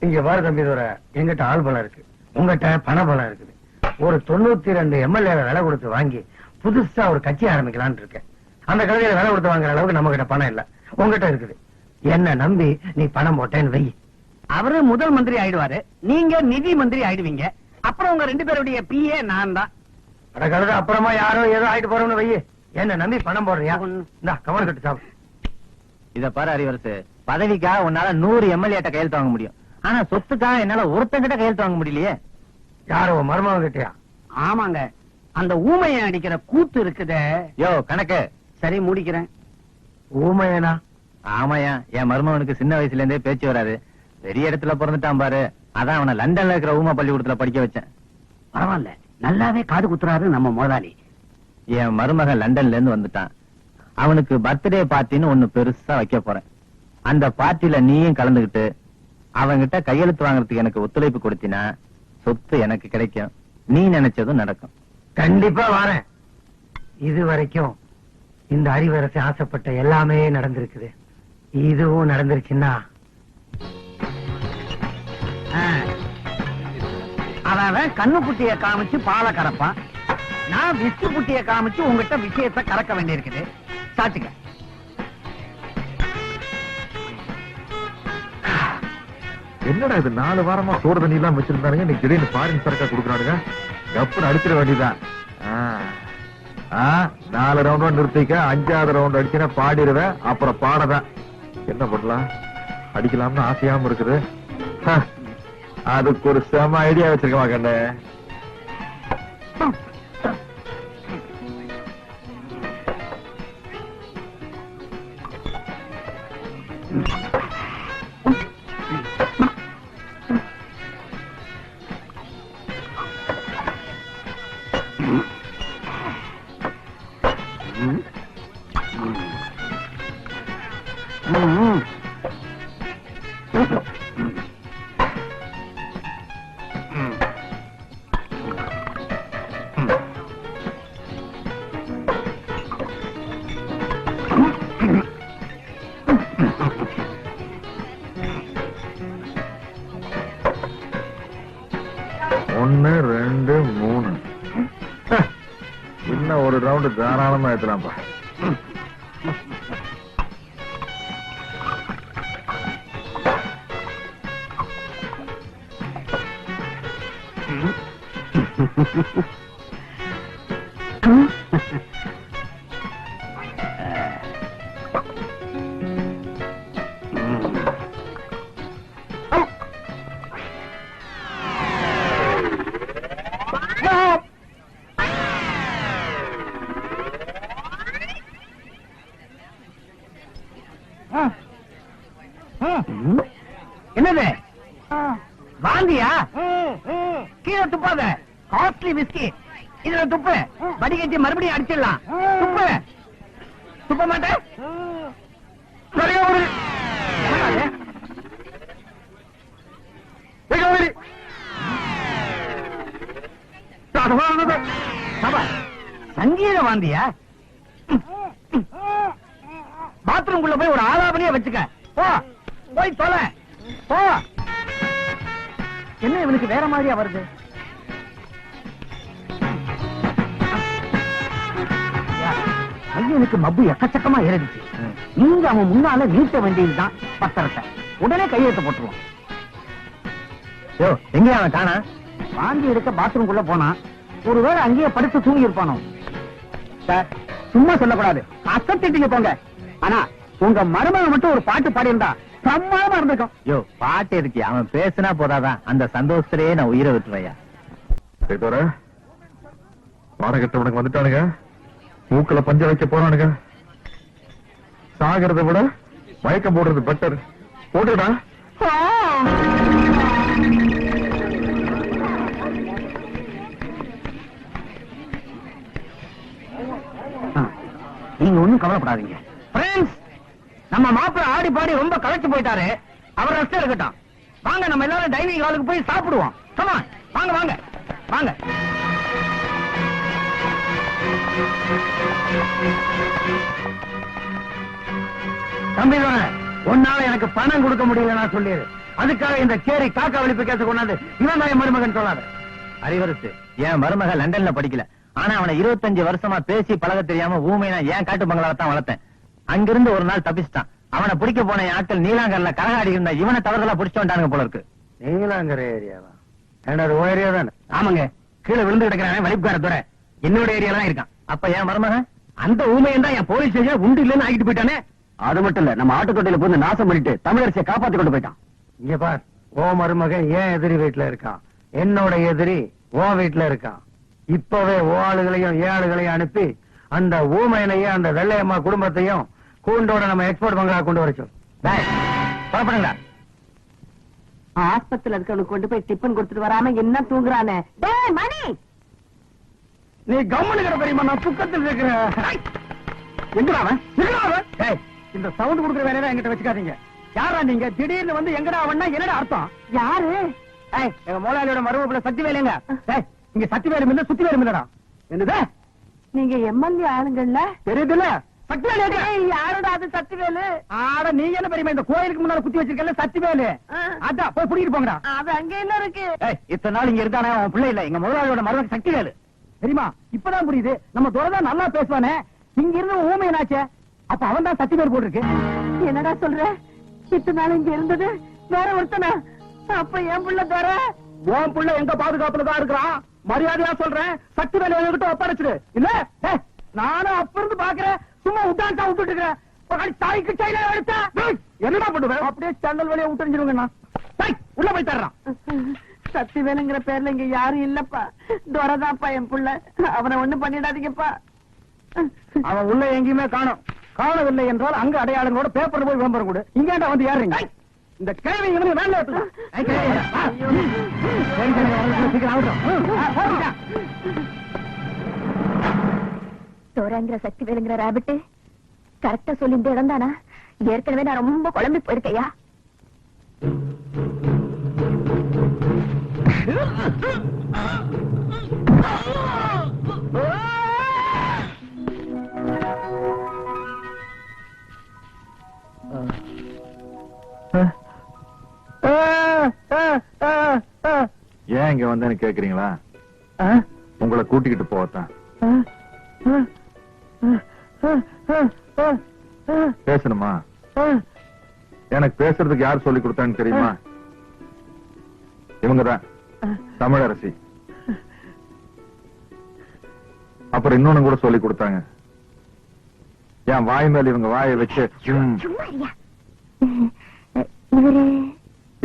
இங்க பாரு தம்பி தோற, எங்கிட்ட ஆள் பலம் இருக்கு, உங்ககிட்ட பண பலம் இருக்குது. ஒரு 92 எம்எல்ஏ விலை கொடுத்து வாங்கி புதுசா ஒரு கட்சி ஆரம்பிக்கலான்னு இருக்கேன். அந்த கடையில விலை கொடுத்து வாங்குற அளவுக்கு நம்ம கிட்ட பணம் இல்ல, உங்ககிட்ட இருக்குது. என்ன நம்பி நீ பணம் போட்டேன்னு வை. அவரு முதல் மந்திரி ஆயிடுவாரு, நீங்க நிதி மந்திரி ஆயிடுவீங்க. அப்புறம் உங்க 2 பேருடைய பிஏ நான் தான். அடக்கழுது அப்புறமா யாரோ ஏதோ ஆயிட்டு போறோம்னு வை. என்ன நம்பி பணம் போடுறியா? இந்தா கவர் கட்டு சாப்பிடு. இத பாரு அறிவரசு, பதவிக்காக உன்னால 100 எம்எல்ஏட்ட கையெழுத்து வாங்க முடியும். ஆனா சொத்துக்காக என்னால ஒருத்தங்கிட்ட கையெழுத்து வாங்க முடியலையே. யாரோ மருமகன் கிட்டயா? ஆமாங்க, அந்த ஊமையை அடிக்கிற கூத்து இருக்குதே. யோ கணக்கு சரி முடிக்கிறேன். ஊமையனா? ஆமாயா, என் மருமகனுக்கு சின்ன வயசுல இருந்தே பேச்சு வராது. பெரிய இடத்துல பிறந்துட்டான் பாரு, அதான் அவனை லண்டன்ல இருக்கிற ஊமை பள்ளிக்கூடத்துல படிக்க வச்சேன். பரவாயில்ல, நல்லாவே காது குத்துறாரு நம்ம முதலாளி. என் மருமகன் லண்டன்ல இருந்து வந்துட்டான். அவனுக்கு பர்த்டே பார்ட்டின்னு ஒண்ணு பெருசா வைக்க போறேன். அந்த பார்ட்டில நீயும் கலந்துகிட்டு அவன்கிட்ட கையெழுத்து வாங்குறதுக்கு எனக்கு ஒத்துழைப்பு கொடுத்தினா சொத்து எனக்கு கிடைக்கும், நீ நினைச்சதும் நடக்கும். கண்டிப்பா வரேன். இது வரைக்கும் இந்த அறிவரசு ஆசைப்பட்ட எல்லாமே நடந்திருக்குது. இதுவும் நடந்துருச்சுன்னா அவன் கண்ணுக்குட்டிய காமிச்சு பாலை கறப்பான், நான் விஸ்கு குட்டிய காமிச்சு உங்ககிட்ட விஷயத்தை கறக்க வேண்டியிருக்குது. சாச்சுக்க. என்னடா இது 4 வாரமா சோறு தண்ணி எல்லாம் வச்சிருந்தானுங்க, இன்னைக்கு திடீர்னு ஃபாரின் சரக்கா கொடுக்குறானுங்க. கப்புன்னு அடிச்சிட வேண்டியதான். 4 ரவுண்ட் நிறுத்திக்க, 5வது ரவுண்ட் அடிச்சுனா பாடிடுவேன், அப்புறம் பாடதான். என்ன பண்ணலாம், அடிக்கலாம்னு ஆசையாம இருக்குது. அதுக்கு ஒரு செம ஐடியா வச்சிருக்கமா கண்ணு. ஒன்னு 2 3 இன்னும் ஒரு ரவுண்டு தாராளமா ஏத்தலாம்ப்பா. என்னது வாந்தியா? கீழே துப்பாத, காஸ்ட்லி விஸ்கி. இதுல துப்பு, வடிகட்டி மறுபடியும் அடிச்சிடலாம். துப்பு. துப்ப மாட்டேன். சரியா ஒரு சங்கீத வாந்தியா? பாத்ரூம்குள்ள போய் ஒரு ஆலாபனையே வச்சுக்க. போ, போய் தொலை. போ. என்ன இவனுக்கு வேற மாதிரியா வருது? ஐயனுக்கு மப்பு எக்கச்சக்கமா ஏறிடுச்சு. நீங்க அவன் முன்னால நீட்ட வேண்டியதுதான் பத்திரத்தை. உடனே கையெழுத்து போட்டுருவான். எங்க அவன் காணா? வாந்தி எடுக்க பாத்ரூம்குள்ள போனா, ஒருவேளை அங்கேயே படுத்து தூங்கி இருப்பானோ. சார், சும்மா சொல்லக்கூடாது, அசத்திட்டீங்க போங்க. ஆனா உங்க மருமகன் மட்டும் ஒரு பாட்டு பாடி இருந்தா பிரமாதமா இருந்திருக்கும். யோ பாட்டு இருக்கு, அவன் பேசினா போதாதான், அந்த சந்தோஷத்திலேயே நான் உயிரை விட்டுருவையா. பாடகட்டவனுக்கு வந்துட்டானுங்க, மூக்கல பஞ்ச வைக்க போறானுங்க. சாகிறத விட மயக்கம் போடுறது பெட்டர். போட்டுடா. நீங்க ஒண்ணும் கவலைப்படாதீங்க. நம்ம மாப்பிள்ள ஆடி பாடி ரொம்ப களைச்சு போயிட்டாரு, அவர் ரெஸ்ட் இருக்கட்டும். வாங்க, நம்ம எல்லாரும் டைனிங் ஹாலுக்கு போய் சாப்பிடுவோம். கமா, வாங்க வாங்க வாங்க. தம்பி உன்னால எனக்கு பணம் கொடுக்க முடியல நான் சொல்லிடு. அதுக்காக இந்த கேரி காக்கா வலிப்பு கேச கொண்டாந்து இவன் தான் என் மருமகன் சொல்லாத. அறிவரசு, என் மருமக லண்டன்ல படிக்கல. ஆனா அவனை 25 வருஷமா பேசி பழக தெரியாம ஊமையை நான் ஏன் காட்டு பங்களாவை தான் வளர்த்தேன். அங்கிருந்து ஒரு நாள் தப்பிச்சிட்டான். அவனை பிடிக்க போன என் ஆட்கள் நீலாங்கர்ல கரகாடி இருந்தா இவனை தவறுதலா பிடிச்சு வந்தானுங்க போல இருக்கு. நீலாங்கரை ஏரியாவா? என்னோட ஏரியா தானே? ஆமாங்க, கீழே விழுந்து கிடக்கிறான் வலிப்புக்கார துறை என்னோட ஏரியால தான் இருக்கான். அப்ப என் மருமகன் அந்த ஊமையன் தான் என் போலீஸ் ஸ்டேஷன் உண்டு இல்லன்னு ஆகிட்டு போயிட்டானே. அது மட்டும் இல்ல, நம்ம ஆட்டுக்கொட்டையில போய் நாசம் பண்ணிட்டு தமிழரசியை காப்பாத்தி கொண்டு போயிட்டான். இங்க பார், ஓ மருமகன் ஏன் எதிரி வீட்டுல இருக்கான், என்னோட எதிரி ஓ வீட்டுல இருக்கான். இப்பவே ஓ ஆளுகளையும் ஏ ஆளுகளையும் அனுப்பி அந்த ஊமையனையும் அந்த வெள்ளையம்மா குடும்பத்தையும் கூண்டோட நம்ம எக்ஸ்போர்ட் பங்களா கொண்டு வரச்சோம். புறப்படுங்களா? ஆஸ்பத்திரியில இருக்கவனுக்கு கொண்டு போய் டிபன் கொடுத்துட்டு வராம என்ன தூங்குறானே. டேய் மணி, நீ கவனிக்கிற பெரியமா, நான் துக்கத்தில் இருக்கிறேன். எங்கடா அவன்? எங்கடா அவன்? ஏய், இந்த சவுண்ட் கொடுக்குற வேலையை என்கிட்ட வச்சுக்காதீங்க. யாரா நீங்க? திடீர்னு வந்து எங்கடா அவன்னா என்னடா அர்த்தம்? யாரு? ஏய், எங்க முதலாளியோட மருமப்புல சக்தி வேலைங்க. ஏய், இங்க சக்தி வேலும் இல்ல, சுத்தி வேலும் இல்லடா. என்னது? நீங்க எம்எல்ஏ ஆளுங்கள்ல? தெரியுதுல்ல? சக்தி வேலு எங்க? ஏய், யாரோட அது சத்திவேலு? ஆட, நீங்க என்ன பெரியமா இந்த கோயிலுக்கு முன்னால குத்தி வச்சிருக்கல சக்தி வேலு? அதான் போய் புடிக்கிட்டு போங்கடா. அது அங்க என்ன இருக்கு? ஏய், இத்தனை நாள் இங்க இருந்தானே அவன் பிள்ளை இல்ல, எங்க முதலாளியோட மருமக சக்தி வேலு. தெரியுமா? இப்பதான் புரியுது. நம்ம துறைதான் நல்லா பேசுவானே, இங்க இருந்து ஊமையனாச்சே. அப்ப அவன் தான் சக்தி வேலு போட்டிருக்கு. என்னடா சொல்ற? இத்தனை நாள் இங்க இருந்தது வேற ஒருத்தனா? அப்ப என் புள்ள தர உன் புள்ள எங்க பாதுகாப்புல தான் இருக்கிறான். மரியாதையா சொல்றேன், சக்தி வேலை என்கிட்ட ஒப்படைச்சிடு. இல்ல நானும் அப்ப இருந்து பாக்குறேன், சும்மா உட்டான்டா விட்டுட்டு இருக்கிறேன். தாய்க்கு சைல எடுத்தா என்னடா பண்ணுவேன்? அப்படியே சேனல் வழியா விட்டுருங்க. உள்ள போய் தர்றான். சத்திவேலுங்கிற பேர்ல இங்க யாரும் இல்லப்பா. துரதாப்பா என் புள்ள. அவனை ஒண்ணும் பண்ணிடாதீங்கப்பா. அவன் உள்ள எங்கேயுமே காணவில்லை என்றால் அங்க அடையாளங்களோட பேப்பர்ல போய் விளம்பரம் கொடு. இங்கேண்டா வந்து ஏறுறீங்க. இந்த கேள்வி இவனுக்கு வேலை தோராங்கிற சக்தி வேலுங்கிற ராபிட்டு கரெக்டா சொல்லி இந்த இடம் தானா? ஏற்கனவே நான் ரொம்ப குழம்பி போயிருக்கையா. ஏன் இங்க வந்தேன்னு கேக்குறீங்களா? உங்களை கூட்டிக்கிட்டு போவத்தான். பேசணுமா? எனக்கு பேசுறதுக்கு யார் சொல்லி கொடுத்தான்னு தெரியுமா? இவங்கதான் தமிழரசி. அப்புறம் இன்னொன்னு கூட சொல்லி கொடுத்தாங்க. என் வாய் மேல இவங்க வாயை வச்சு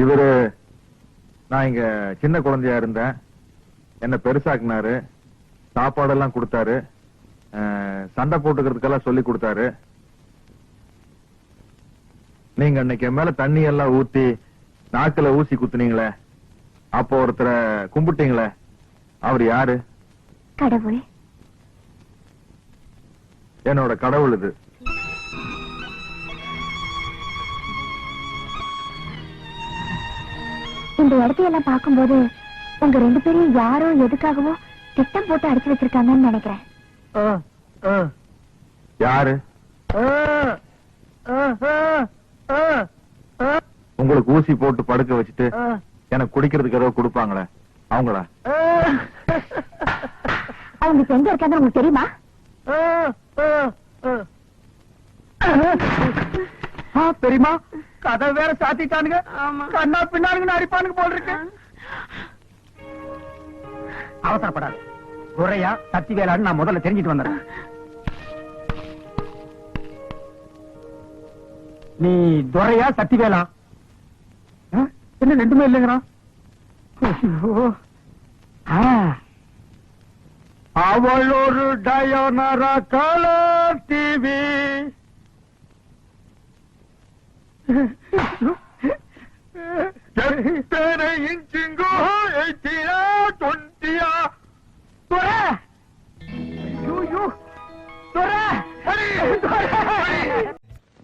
இவரு நான் இங்க சின்ன குழந்தையா இருந்தேன், என்ன பெருசாக்குனாரு, சாப்பாடெல்லாம் கொடுத்தாரு, சண்டை போட்டுக்கிறதுக்கெல்லாம் சொல்லி கொடுத்தாரு. நீங்க அன்னைக்கு மேல தண்ணி எல்லாம் ஊத்தி நாக்குல ஊசி குத்துனீங்களே, அப்போ ஒருத்தரை கும்பிட்டீங்களே, அவர் யாரு? கடவுள். என்னோட கடவுள் இது. இந்த இடத்தையெல்லாம் பார்க்கும்போது உங்க ரெண்டு பேரையும் யாரோ எதுக்காகவோ திட்டம் போட்டு அடிச்சு வச்சிருக்காங்கன்னு நினைக்கிறேன். யாரு? உங்களுக்கு ஊசி போட்டு படுக்க வச்சுட்டு எனக்கு குடிக்கிறதுக்கு ஏதோ கொடுப்பாங்களே, அவங்களா? அவங்க இப்ப எங்க இருக்காங்க உங்களுக்கு தெரியுமா? தெரியுமா? கதை வேற சாத்திட்டானுங்க. கண்ணா பின்னானுங்க அடிப்பானுங்க போல் இருக்கு. அவசரப்படாது. துரையா சக்தி வேலான்னு நான் முதல்ல தெரிஞ்சிட்டு வந்துடுறேன். நீ துரையா சக்தி வேலா? என்ன ரெண்டுமே இல்லைங்கிறான். அவள் ஒரு டயோனரா கலர் டிவி. எத்தனை இன்ச்சுங்கோ? 18 20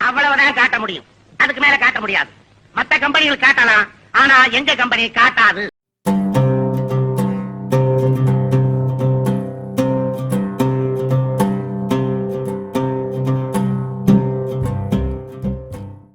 அவ்வளவுதான் காட்ட முடியும், அதுக்கு மேல காட்ட முடியாது. மத்த கம்பெனிகள் காட்டலாம், ஆனா எங்க கம்பெனி காட்டாது.